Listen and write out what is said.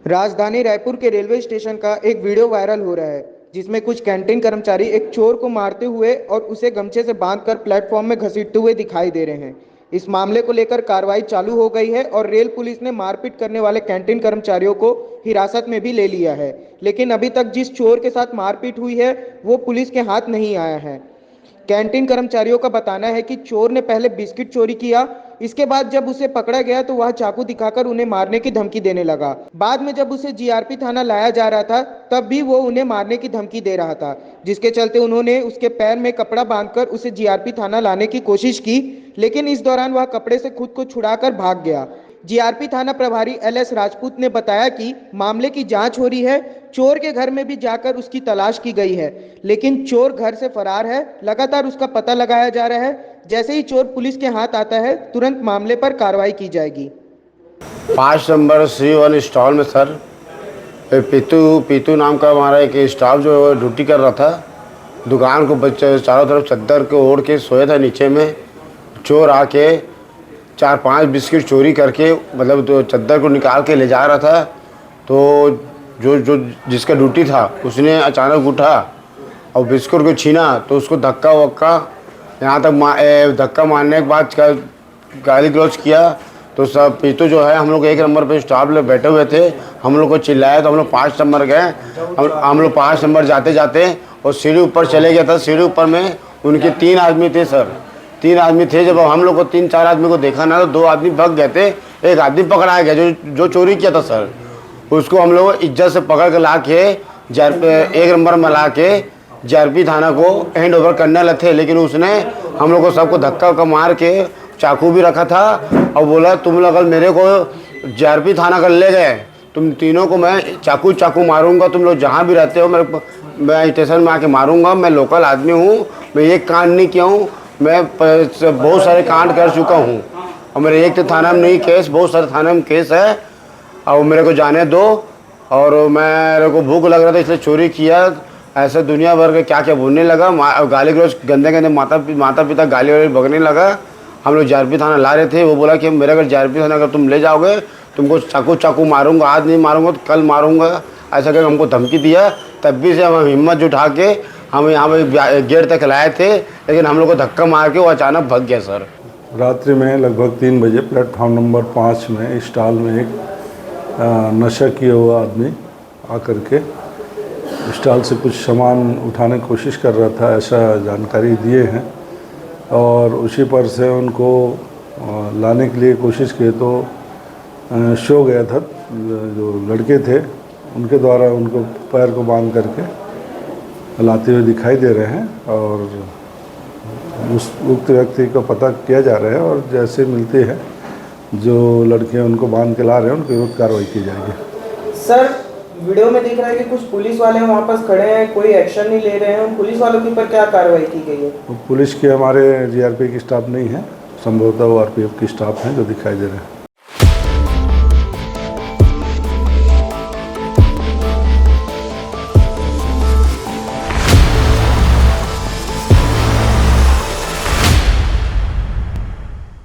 राजधानी रायपुर के railway station का एक वीडियो वायरल हो रहा है जिसमें कुछ कैंटीन कर्मचारी एक चोर को मारते हुए और उसे गमछे से बांधकर प्लेटफॉर्म में घसीटते हुए दिखाई दे रहे हैं। इस मामले को लेकर कार्रवाई चालू हो गई है और रेल पुलिस ने मारपीट करने वाले कैंटीन कर्मचारियों को हिरासत में भी ले लिया है, लेकिन अभी तक जिस चोर के साथ मारपीट हुई है वो पुलिस के हाथ नहीं आया है। कैंटीन कर्मचारियों का बताना है कि चोर ने पहले बिस्किट चोरी किया, इसके बाद जब उसे पकड़ा गया तो वह चाकू दिखाकर उन्हें मारने की धमकी देने लगा। बाद में जब उसे जीआरपी थाना लाया जा रहा था तब भी वो उन्हें मारने की धमकी दे रहा था, जिसके चलते उन्होंने उसके पैर में कपड़ा बांधकर उसे जीआरपी थाना लाने की कोशिश की, लेकिन इस दौरान वह कपड़े से खुद को छुड़ाकर भाग गया। जीआरपी थाना प्रभारी एलएस राजपूत ने बताया कि मामले की जांच हो रही है। चोर के घर में भी जाकर उसकी तलाश की गई है, लेकिन चोर घर से फरार है। लगातार उसका पता लगाया जा रहा है। जैसे ही चोर पुलिस के हाथ आता है तुरंत मामले पर कार्रवाई की जाएगी। 5 नंबर C1 स्टॉल में सर पीतू नाम का हमारा एक स्टाफ जो ड्यूटी कर रहा था। दुकान को चारों तरफ चद्दर को ओढ़ के सोया था नीचे में। चोर आके 4-5 बिस्किट चोरी करके मतलब तो चद्दर को निकाल के ले जा रहा था। तो जो जिसका ड्यूटी था उसने अचानक उठा और बिस्कुट को छीना तो उसको धक्का वक्का यहाँ तक धक्का मारने के बाद गाली गलौज किया। तो सब पीतू जो है हम लोग 1 नंबर पे स्टाफ लोग बैठे हुए थे, हम लोग को चिल्लाया तो हम लोग 5 नंबर गए। हम लोग 5 नंबर जाते जाते और सीढ़ी ऊपर चले गया था। सीढ़ी ऊपर में उनके 3 आदमी थे सर, 3 आदमी थे। जब हम लोग को 3-4 आदमी को देखा ना तो 2 आदमी भाग गए थे। एक आदमी पकड़ाया गया जो चोरी किया था सर। उसको हम लोग इज्जत से पकड़ के ला के 1 नंबर में ला के जीआरपी थाना को हैंड ओवर करने लगे थे, लेकिन उसने हम लोग को सबको धक्का वक्का मार के चाकू भी रखा था और बोला तुम लोग अगर मेरे को जीआरपी थाना कर ले गए तुम तीनों को मैं चाकू मारूंगा। तुम लोग जहाँ भी रहते हो मैं स्टेशन में आके मारूंगा। मैं लोकल आदमी हूँ, मैं एक कांड नहीं किया हूँ, मैं बहुत सारे कांड कर चुका हूँ और मेरे एक तो थाना में नहीं केस, बहुत सारे थाने में केस है और मेरे को जाने दो। और मेरे को भूख लग रहा था इसलिए चोरी किया। ऐसे दुनिया भर के क्या क्या बोलने लगा, गाली गलौज गंदे माता पिता गाली वाली बगने लगा। हम लोग जीआरपी थाना ला रहे थे, वो बोला कि मेरे अगर जीआरपी थाना अगर तुम ले जाओगे तुमको चाकू मारूंगा, आज नहीं मारूंगा तो कल मारूंगा, ऐसा करके हमको धमकी दिया। तब भी से हम हिम्मत जुटा के हम यहाँ पे गेट तक लाए थे, लेकिन हम लोग को धक्का मार के वो अचानक भाग गया सर। रात्रि में लगभग 3 बजे प्लेटफॉर्म नंबर 5 में स्टॉल में एक नशा किया हुआ आदमी आकर के स्टॉल से कुछ सामान उठाने की कोशिश कर रहा था, ऐसा जानकारी दिए हैं। और उसी पर से उनको लाने के लिए कोशिश की तो शो गया था। जो लड़के थे उनके द्वारा उनको पैर को बांध करके लाते हुए दिखाई दे रहे हैं और उस उक्त व्यक्ति का पता किया जा रहा है और जैसे मिलते हैं जो लड़के उनको बांध के ला रहे हैं उनके विरुद्ध कार्रवाई की जाएगी। सर, वीडियो में दिख रहा है कि कुछ पुलिस वाले वहाँ पास खड़े हैं, कोई एक्शन नहीं ले रहे हैं। पुलिस वालों के ऊपर क्या कार्रवाई की गई है? पुलिस के हमारे जीआरपी की स्टाफ नहीं है, संभवतः वो आरपीएफ की स्टाफ हैं जो दिखाई दे रहे हैं।